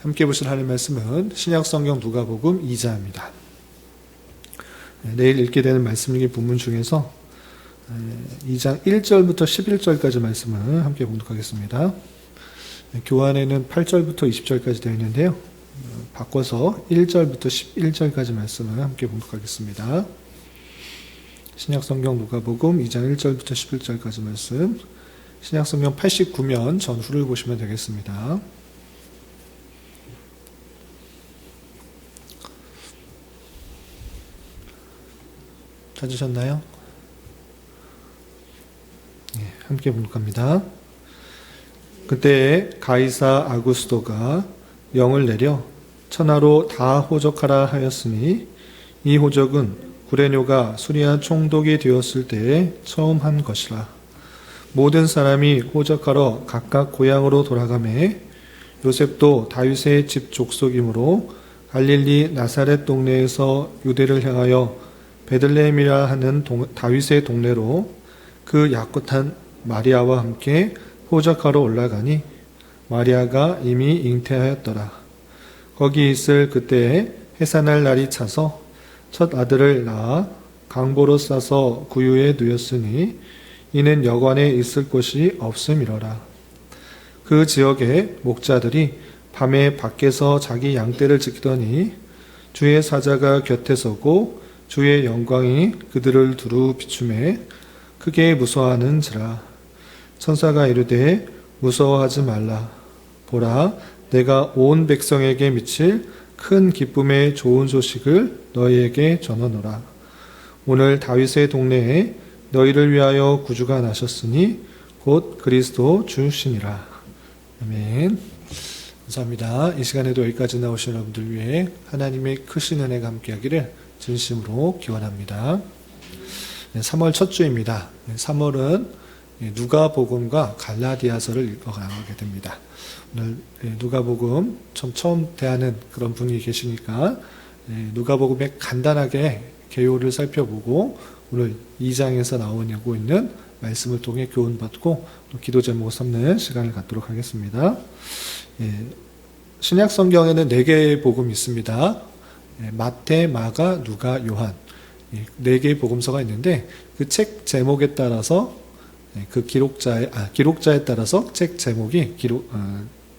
함께 보실 하나님 말씀은 신약성경 누가복음 2장입니다. 내일 읽게 되는 말씀 중에 본문 중에서 2장 1절부터 11절까지 말씀을 함께 봉독하겠습니다. 교환에는 8절부터 20절까지 되어 있는데요. 바꿔서 1절부터 11절까지 말씀을 함께 봉독하겠습니다. 신약성경 누가복음 2장 1절부터 11절까지 말씀, 신약성경 89면 전후를 보시면 되겠습니다. 찾으셨나요? 함께 봉독합니다. 그때 가이사 아구스도가 영을 내려 천하로 다 호적하라 하였으니 이 호적은 구레뇨가 수리아 총독이 되었을 때에 처음 한 것이라. 모든 사람이 호적하러 각각 고향으로 돌아가매 요셉도 다윗의 집 족속이므로 갈릴리 나사렛 동네에서 유대를 향하여 베들레헴이라 하는 다윗의 동네로 그 약혼한 마리아와 함께 호적하러 올라가니 마리아가 이미 잉태하였더라. 거기 있을 그때에 해산할 날이 차서 첫 아들을 낳아 강보로 싸서 구유에 누였으니 이는 여관에 있을 곳이 없음이러라. 그 지역의 목자들이 밤에 밖에서 자기 양떼를 지키더니 주의 사자가 곁에 서고 주의 영광이 그들을 두루 비추매 크게 무서워하는지라. 천사가 이르되 무서워하지 말라. 보라, 내가 온 백성에게 미칠 큰 기쁨의 좋은 소식을 너희에게 전하노라. 오늘 다윗의 동네에 너희를 위하여 구주가 나셨으니 곧 그리스도 주시니라. 아멘. 감사합니다. 이 시간에도 여기까지 나오신 여러분들 위해 하나님의 크신 은혜가 함께하기를 진심으로 기원합니다. 3월 첫 주입니다. 3월은 누가복음과 갈라디아서를 읽어가게 됩니다. 오늘 누가복음 처음 대하는 그런 분이 계시니까 누가복음에 간단하게 개요를 살펴보고 오늘 2장에서 나오고 있는 말씀을 통해 교훈받고 또 기도 제목을 삼는 시간을 갖도록 하겠습니다. 신약 성경에는 4개의 복음이 있습니다. 마태, 마가, 누가, 요한 4개의 복음서가 있는데 그 책 제목에 따라서 그 기록자에 따라서 책 제목이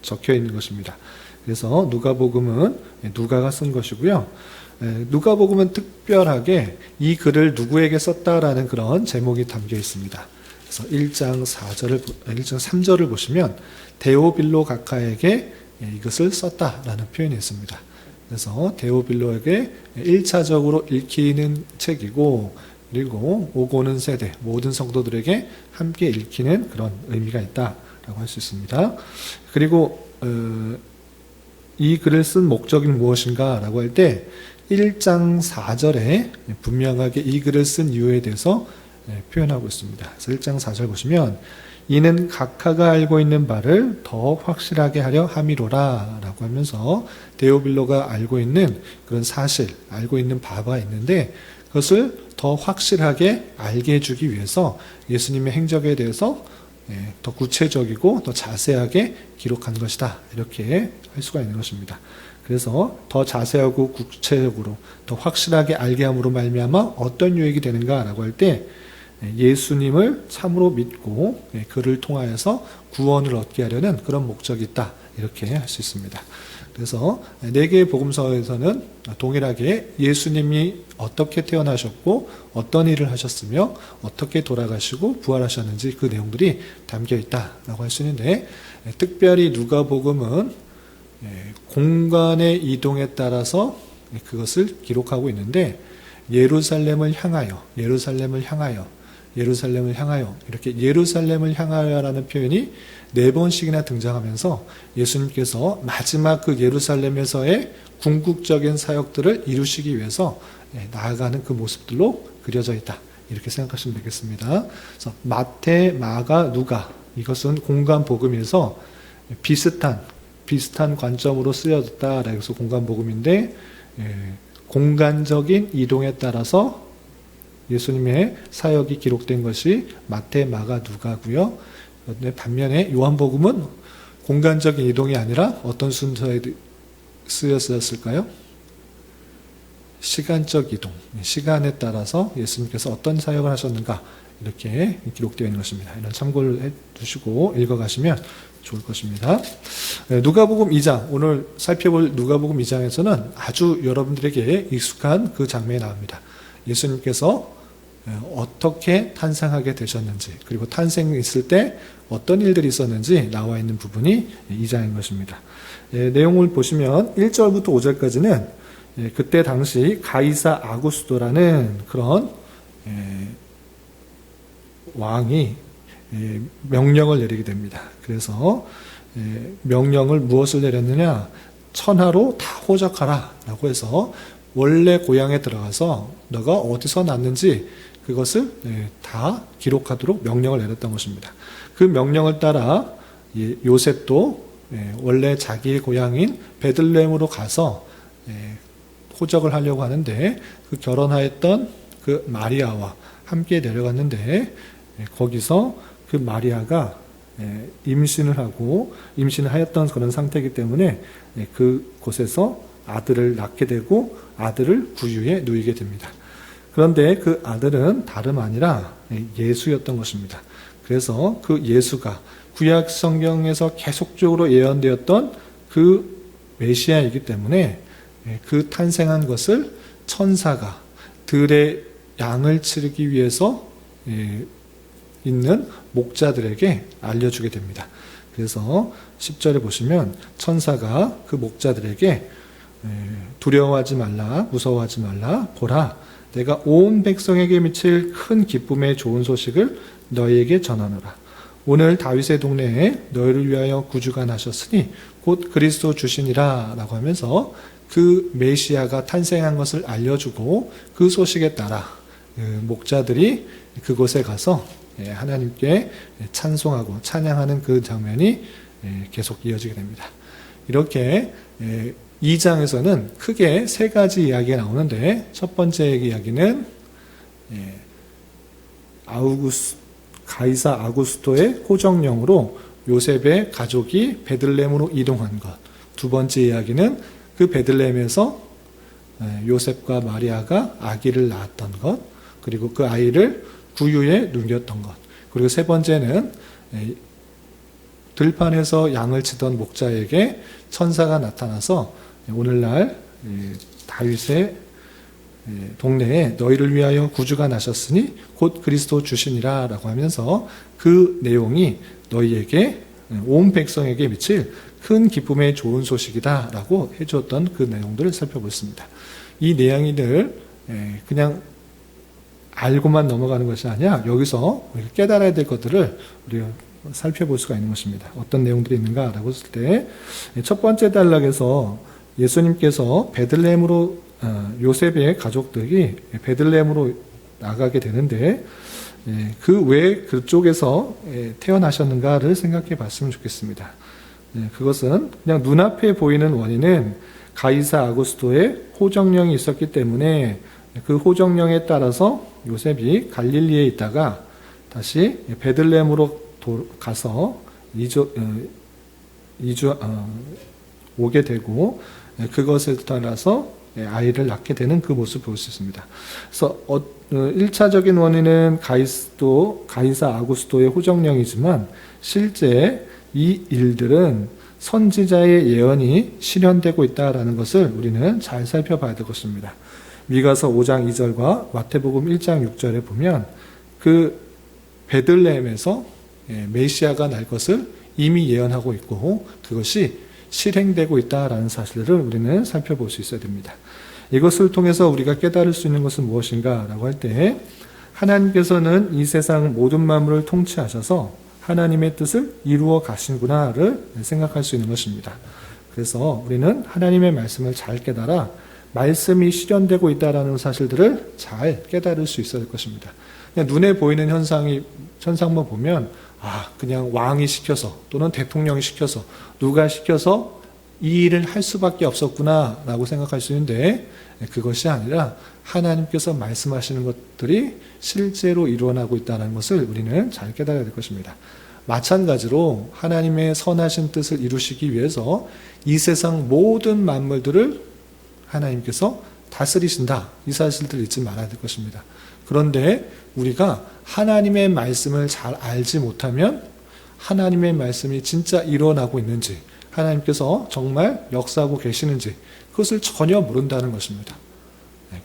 적혀 있는 것입니다. 그래서 누가복음은 누가가 쓴 것이고요. 누가복음은 특별하게 이 글을 누구에게 썼다라는 그런 제목이 담겨 있습니다. 그래서 1장 3절을 보시면 데오빌로 각하에게 이것을 썼다라는 표현이 있습니다. 그래서 데오빌로에게 1차적으로 읽히는 책이고, 그리고 오고 오는 세대 모든 성도들에게 함께 읽히는 그런 의미가 있다라고 할 수 있습니다. 그리고 이 글을 쓴 목적이 무엇인가 라고 할 때 1장 4절에 분명하게 이 글을 쓴 이유에 대해서 표현하고 있습니다. 그래서 1장 4절 보시면 이는 각하가 알고 있는 바를 더 확실하게 하려 함이로라 라고 하면서 데오빌로가 알고 있는 그런 사실, 알고 있는 바가 있는데 그것을 더 확실하게 알게 해주기 위해서 예수님의 행적에 대해서 더 구체적이고 더 자세하게 기록한 것이다. 이렇게 할 수가 있는 것입니다. 그래서 더 자세하고 구체적으로 더 확실하게 알게 함으로 말미암아 어떤 유익이 되는가라고 할 때 예수님을 참으로 믿고 그를 통하여서 구원을 얻게 하려는 그런 목적이 있다. 이렇게 할 수 있습니다. 그래서 4개의 복음서에서는 동일하게 예수님이 어떻게 태어나셨고 어떤 일을 하셨으며 어떻게 돌아가시고 부활하셨는지 그 내용들이 담겨 있다라고 할 수 있는데 특별히 누가복음은 공간의 이동에 따라서 그것을 기록하고 있는데 예루살렘을 향하여 이렇게 예루살렘을 향하여라는 표현이 4번씩이나 등장하면서 예수님께서 마지막 그 예루살렘에서의 궁극적인 사역들을 이루시기 위해서 나아가는 그 모습들로 그려져 있다. 이렇게 생각하시면 되겠습니다. 그래서 마태, 마가, 누가 이것은 공간 복음에서 비슷한 관점으로 쓰여졌다라고 해서 공간 복음인데 공간적인 이동에 따라서 예수님의 사역이 기록된 것이 마태, 마가, 누가고요. 반면에 요한복음은 공간적인 이동이 아니라 어떤 순서에 쓰였을까요? 시간적 이동, 시간에 따라서 예수님께서 어떤 사역을 하셨는가 이렇게 기록되어 있는 것입니다. 이런 참고를 해두시고 읽어가시면 좋을 것입니다. 누가복음 2장, 오늘 살펴볼 누가복음 2장에서는 아주 여러분들에게 익숙한 그 장면이 나옵니다. 예수님께서 어떻게 탄생하게 되셨는지, 그리고 탄생했을 때 어떤 일들이 있었는지 나와 있는 부분이 2장인 것입니다. 내용을 보시면 1절부터 5절까지는 그때 당시 가이사 아구스도라는 그런 왕이 명령을 내리게 됩니다. 그래서 명령을 무엇을 내렸느냐? 천하로 다 호적하라 라고 해서 원래 고향에 들어가서 너가 어디서 났는지 그것을 다 기록하도록 명령을 내렸던 것입니다. 그 명령을 따라 요셉도 원래 자기의 고향인 베들레헴으로 가서 호적을 하려고 하는데 그 결혼하였던 그 마리아와 함께 내려갔는데 거기서 그 마리아가 임신을 하였던 그런 상태이기 때문에 그곳에서 아들을 낳게 되고 아들을 구유에 누이게 됩니다. 그런데 그 아들은 다름 아니라 예수였던 것입니다. 그래서 그 예수가 구약 성경에서 계속적으로 예언되었던 그 메시아이기 때문에 그 탄생한 것을 천사가 들의 양을 치르기 위해서 있는 목자들에게 알려주게 됩니다. 그래서 10절에 보시면 천사가 그 목자들에게 두려워하지 말라, 무서워하지 말라, 보라, 내가 온 백성에게 미칠 큰 기쁨의 좋은 소식을 너희에게 전하노라. 오늘 다윗의 동네에 너희를 위하여 구주가 나셨으니 곧 그리스도 주시니라 라고 하면서 그 메시아가 탄생한 것을 알려주고 그 소식에 따라 목자들이 그곳에 가서 하나님께 찬송하고 찬양하는 그 장면이 계속 이어지게 됩니다. 이렇게 2장에서는 크게 세 가지 이야기가 나오는데 첫 번째 이야기는 가이사 아구스토의 호정령으로 요셉의 가족이 베들레헴으로 이동한 것. 두 번째 이야기는 그 베들레헴에서 요셉과 마리아가 아기를 낳았던 것, 그리고 그 아이를 구유에 누겼던 것. 그리고 세 번째는 들판에서 양을 치던 목자에게 천사가 나타나서 오늘날 다윗의 동네에 너희를 위하여 구주가 나셨으니 곧 그리스도 주시니라 라고 하면서 그 내용이 너희에게 온 백성에게 미칠 큰 기쁨의 좋은 소식이다 라고 해주었던 그 내용들을 살펴보겠습니다. 이 내용들 그냥 알고만 넘어가는 것이 아니라 여기서 우리가 깨달아야 될 것들을 우리가 살펴볼 수가 있는 것입니다. 어떤 내용들이 있는가라고 했을 때 첫 번째 단락에서 예수님께서 베들레헴으로 요셉의 가족들이 베들레헴으로 나가게 되는데 그 왜 그쪽에서 태어나셨는가를 생각해 봤으면 좋겠습니다. 그것은 그냥 눈앞에 보이는 원인은 가이사 아구스토의 호정령이 있었기 때문에 그 호정령에 따라서 요셉이 갈릴리에 있다가 다시 베들레헴으로 가서 오게 되고 그것에 따라서 아이를 낳게 되는 그 모습을 볼 수 있습니다. 그래서 1차적인 원인은 가이사 아구스토의 호정령이지만 실제 이 일들은 선지자의 예언이 실현되고 있다는 것을 우리는 잘 살펴봐야 될 것입니다. 미가서 5장 2절과 마태복음 1장 6절에 보면 그 베들레헴에서 메시아가 날 것을 이미 예언하고 있고 그것이 실행되고 있다라는 사실을 우리는 살펴볼 수 있어야 됩니다. 이것을 통해서 우리가 깨달을 수 있는 것은 무엇인가라고 할 때 하나님께서는 이 세상 모든 만물을 통치하셔서 하나님의 뜻을 이루어 가시구나를 생각할 수 있는 것입니다. 그래서 우리는 하나님의 말씀을 잘 깨달아 말씀이 실현되고 있다는 사실들을 잘 깨달을 수 있어야 될 것입니다. 그냥 눈에 보이는 현상만 보면 그냥 왕이 시켜서 또는 대통령이 시켜서 누가 시켜서 이 일을 할 수밖에 없었구나 라고 생각할 수 있는데 그것이 아니라 하나님께서 말씀하시는 것들이 실제로 일어나고 있다는 것을 우리는 잘 깨달아야 될 것입니다. 마찬가지로 하나님의 선하신 뜻을 이루시기 위해서 이 세상 모든 만물들을 하나님께서 다스리신다. 이 사실들을 잊지 말아야 될 것입니다. 그런데 우리가 하나님의 말씀을 잘 알지 못하면 하나님의 말씀이 진짜 일어나고 있는지, 하나님께서 정말 역사하고 계시는지 그것을 전혀 모른다는 것입니다.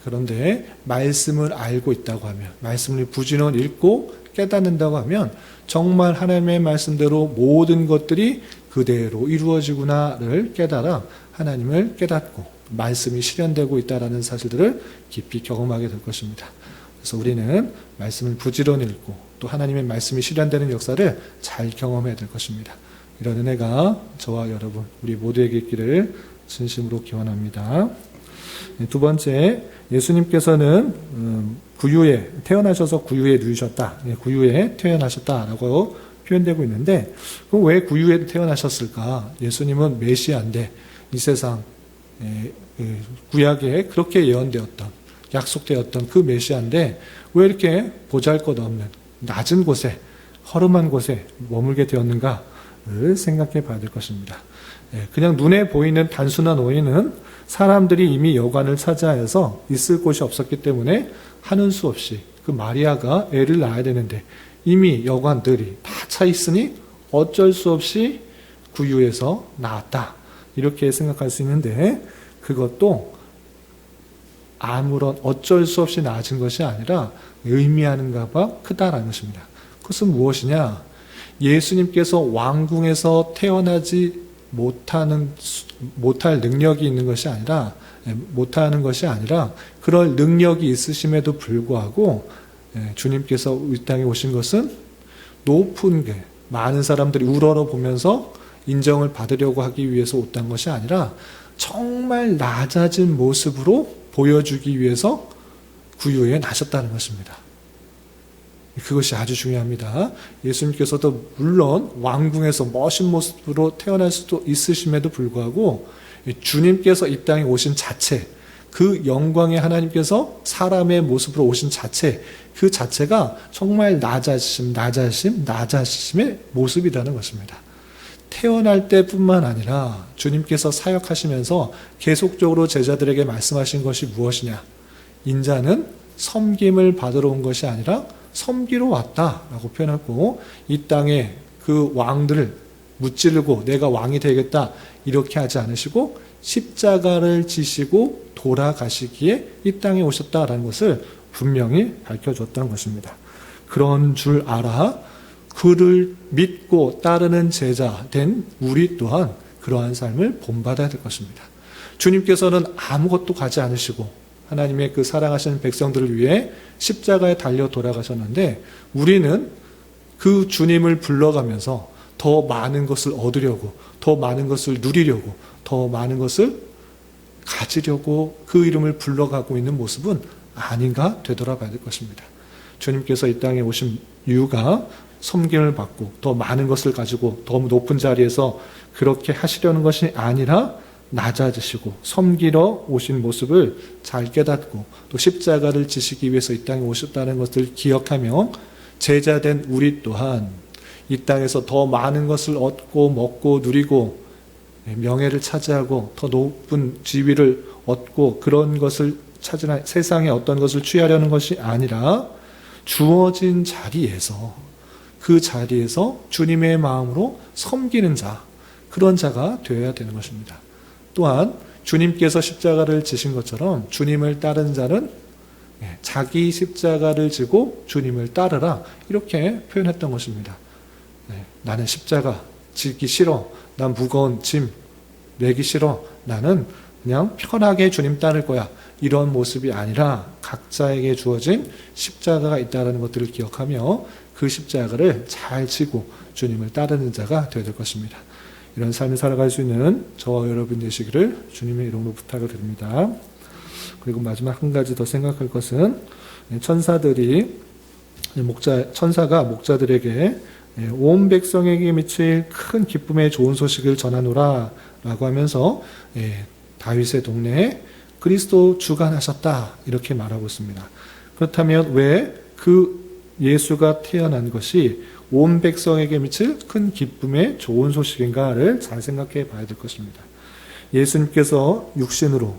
그런데 말씀을 알고 있다고 하면, 말씀을 부지런히 읽고 깨닫는다고 하면 정말 하나님의 말씀대로 모든 것들이 그대로 이루어지구나를 깨달아 하나님을 깨닫고 말씀이 실현되고 있다는 사실들을 깊이 경험하게 될 것입니다. 그래서 우리는 말씀을 부지런히 읽고 또 하나님의 말씀이 실현되는 역사를 잘 경험해야 될 것입니다. 이런 은혜가 저와 여러분 우리 모두에게 있기를 진심으로 기원합니다. 두 번째, 예수님께서는 구유에 태어나셔서 구유에 누우셨다. 구유에 태어나셨다라고 표현되고 있는데, 그럼 왜 구유에 태어나셨을까? 예수님은 메시아인데 이 세상 구약에 그렇게 예언되었던, 약속되었던 그 메시아인데 왜 이렇게 보잘것없는 낮은 곳에, 허름한 곳에 머물게 되었는가를 생각해 봐야 될 것입니다. 그냥 눈에 보이는 단순한 오인은 사람들이 이미 여관을 차지하여서 있을 곳이 없었기 때문에 하는 수 없이 그 마리아가 애를 낳아야 되는데 이미 여관들이 다 차 있으니 어쩔 수 없이 구유에서 낳았다. 이렇게 생각할 수 있는데, 그것도 아무런 어쩔 수 없이 낳아진 것이 아니라 의미하는 바가 크다라는 것입니다. 그것은 무엇이냐? 예수님께서 왕궁에서 태어나지 못할 능력이 있는 것이 아니라, 못하는 것이 아니라 그럴 능력이 있으심에도 불구하고 주님께서 이 땅에 오신 것은 높은 게 많은 사람들이 우러러 보면서 인정을 받으려고 하기 위해서 왔던 것이 아니라 정말 낮아진 모습으로 보여주기 위해서 구유에 나셨다는 것입니다. 그것이 아주 중요합니다. 예수님께서도 물론 왕궁에서 멋진 모습으로 태어날 수도 있으심에도 불구하고 주님께서 이 땅에 오신 자체, 그 영광의 하나님께서 사람의 모습으로 오신 자체, 그 자체가 정말 낮아지심의 모습이라는 것입니다. 태어날 때뿐만 아니라 주님께서 사역하시면서 계속적으로 제자들에게 말씀하신 것이 무엇이냐? 인자는 섬김을 받으러 온 것이 아니라 섬기러 왔다라고 표현했고, 이 땅에 그 왕들을 무찌르고 내가 왕이 되겠다 이렇게 하지 않으시고 십자가를 지시고 돌아가시기에 이 땅에 오셨다라는 것을 분명히 밝혀줬다는 것입니다. 그런 줄 알아 그를 믿고 따르는 제자 된 우리 또한 그러한 삶을 본받아야 될 것입니다. 주님께서는 아무것도 가지 않으시고 하나님의 그 사랑하시는 백성들을 위해 십자가에 달려 돌아가셨는데, 우리는 그 주님을 불러가면서 더 많은 것을 얻으려고, 더 많은 것을 누리려고, 더 많은 것을 가지려고 그 이름을 불러가고 있는 모습은 아닌가 되돌아봐야 될 것입니다. 주님께서 이 땅에 오신 이유가 섬김을 받고 더 많은 것을 가지고 더 높은 자리에서 그렇게 하시려는 것이 아니라 낮아지시고 섬기러 오신 모습을 잘 깨닫고 또 십자가를 지시기 위해서 이 땅에 오셨다는 것을 기억하며 제자된 우리 또한 이 땅에서 더 많은 것을 얻고 먹고 누리고 명예를 차지하고 더 높은 지위를 얻고 그런 것을 찾으나 세상에 어떤 것을 취하려는 것이 아니라 주어진 자리에서, 그 자리에서 주님의 마음으로 섬기는 자, 그런 자가 되어야 되는 것입니다. 또한 주님께서 십자가를 지신 것처럼 주님을 따르는 자는 자기 십자가를 지고 주님을 따르라, 이렇게 표현했던 것입니다. 나는 십자가 지기 싫어, 난 무거운 짐 내기 싫어, 나는 그냥 편하게 주님 따를 거야, 이런 모습이 아니라 각자에게 주어진 십자가가 있다는 것들을 기억하며 그 십자가를 잘 지고 주님을 따르는 자가 되어야 될 것입니다. 이런 삶을 살아갈 수 있는 저와 여러분 되시기를 주님의 이름으로 부탁을 드립니다. 그리고 마지막 한 가지 더 생각할 것은, 천사가 목자들에게 온 백성에게 미칠 큰 기쁨의 좋은 소식을 전하노라 라고 하면서 다윗의 동네에 그리스도 주가 나셨다 이렇게 말하고 있습니다. 그렇다면 왜 그 예수가 태어난 것이 온 백성에게 미칠 큰 기쁨의 좋은 소식인가를 잘 생각해 봐야 될 것입니다. 예수님께서 육신으로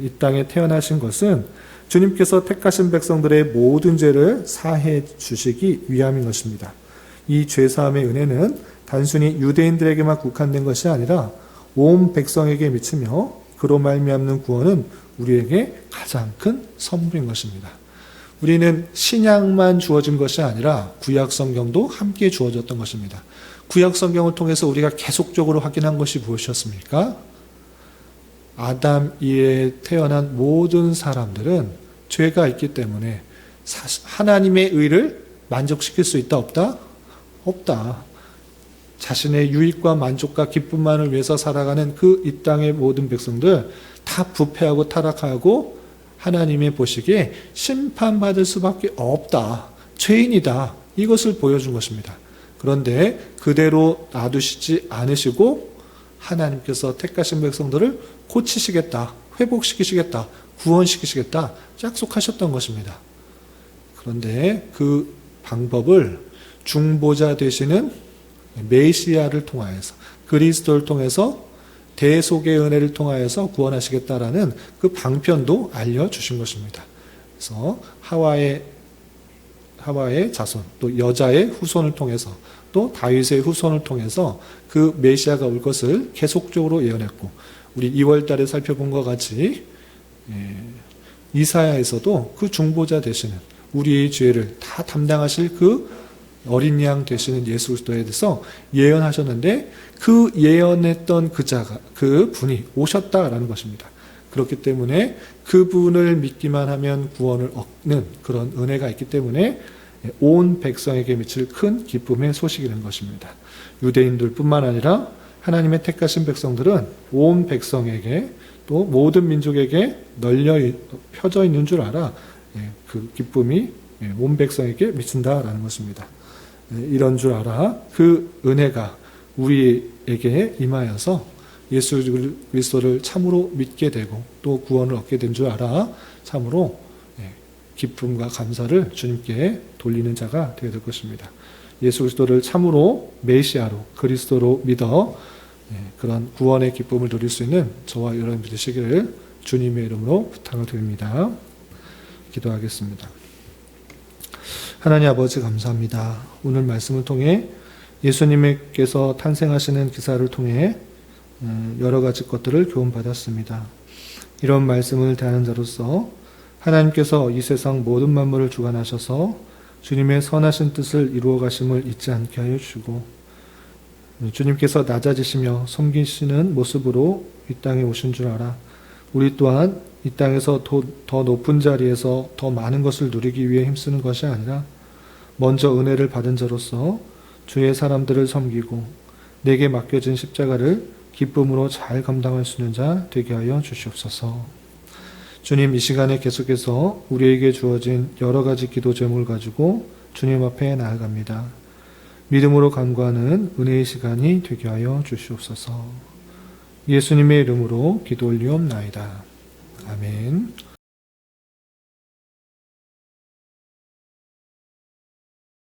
이 땅에 태어나신 것은 주님께서 택하신 백성들의 모든 죄를 사해 주시기 위함인 것입니다. 이 죄사함의 은혜는 단순히 유대인들에게만 국한된 것이 아니라 온 백성에게 미치며 그로 말미암는 구원은 우리에게 가장 큰 선물인 것입니다. 우리는 신약만 주어진 것이 아니라 구약 성경도 함께 주어졌던 것입니다. 구약 성경을 통해서 우리가 계속적으로 확인한 것이 무엇이었습니까? 아담 이에 태어난 모든 사람들은 죄가 있기 때문에 하나님의 의를 만족시킬 수 있다 없다? 없다. 자신의 유익과 만족과 기쁨만을 위해서 살아가는 그 이 땅의 모든 백성들 다 부패하고 타락하고 하나님의 보시기에 심판받을 수밖에 없다. 죄인이다. 이것을 보여준 것입니다. 그런데 그대로 놔두시지 않으시고 하나님께서 택하신 백성들을 고치시겠다. 회복시키시겠다. 구원시키시겠다. 약속하셨던 것입니다. 그런데 그 방법을 중보자 되시는 메시아를 통하여서 그리스도를 통해서 대속의 은혜를 통하여서 구원하시겠다라는 그 방편도 알려주신 것입니다. 그래서 하와의 자손, 또 여자의 후손을 통해서 또 다윗의 후손을 통해서 그 메시아가 올 것을 계속적으로 예언했고 우리 2월 달에 살펴본 것 같이 이사야에서도 그 중보자 되시는 우리의 죄를 다 담당하실 그 어린 양 되시는 예수 그리스도에 대해서 예언하셨는데 그 예언했던 그 분이 오셨다라는 것입니다. 그렇기 때문에 그분을 믿기만 하면 구원을 얻는 그런 은혜가 있기 때문에 온 백성에게 미칠 큰 기쁨의 소식이라는 것입니다. 유대인들뿐만 아니라 하나님의 택하신 백성들은 온 백성에게 또 모든 민족에게 펴져 있는 줄 알아 그 기쁨이 온 백성에게 미친다라는 것입니다. 이런 줄 알아 그 은혜가 우리에게 임하여서 예수 그리스도를 참으로 믿게 되고 또 구원을 얻게 된 줄 알아 참으로 기쁨과 감사를 주님께 돌리는 자가 되어야 될 것입니다. 예수 그리스도를 참으로 메시아로 그리스도로 믿어 그런 구원의 기쁨을 누릴 수 있는 저와 여러분 되시기를 주님의 이름으로 부탁을 드립니다. 기도하겠습니다. 하나님 아버지 감사합니다. 오늘 말씀을 통해 예수님께서 탄생하시는 기사를 통해 여러 가지 것들을 교훈받았습니다. 이런 말씀을 대하는 자로서 하나님께서 이 세상 모든 만물을 주관하셔서 주님의 선하신 뜻을 이루어 가심을 잊지 않게 하여 주시고 주님께서 낮아지시며 섬기시는 모습으로 이 땅에 오신 줄 알아 우리 또한 이 땅에서 더 높은 자리에서 더 많은 것을 누리기 위해 힘쓰는 것이 아니라 먼저 은혜를 받은 자로서 주의 사람들을 섬기고 내게 맡겨진 십자가를 기쁨으로 잘 감당할 수 있는 자 되게 하여 주시옵소서. 주님, 이 시간에 계속해서 우리에게 주어진 여러 가지 기도 제목을 가지고 주님 앞에 나아갑니다. 믿음으로 간구하는 은혜의 시간이 되게 하여 주시옵소서. 예수님의 이름으로 기도 올리옵나이다. 아멘.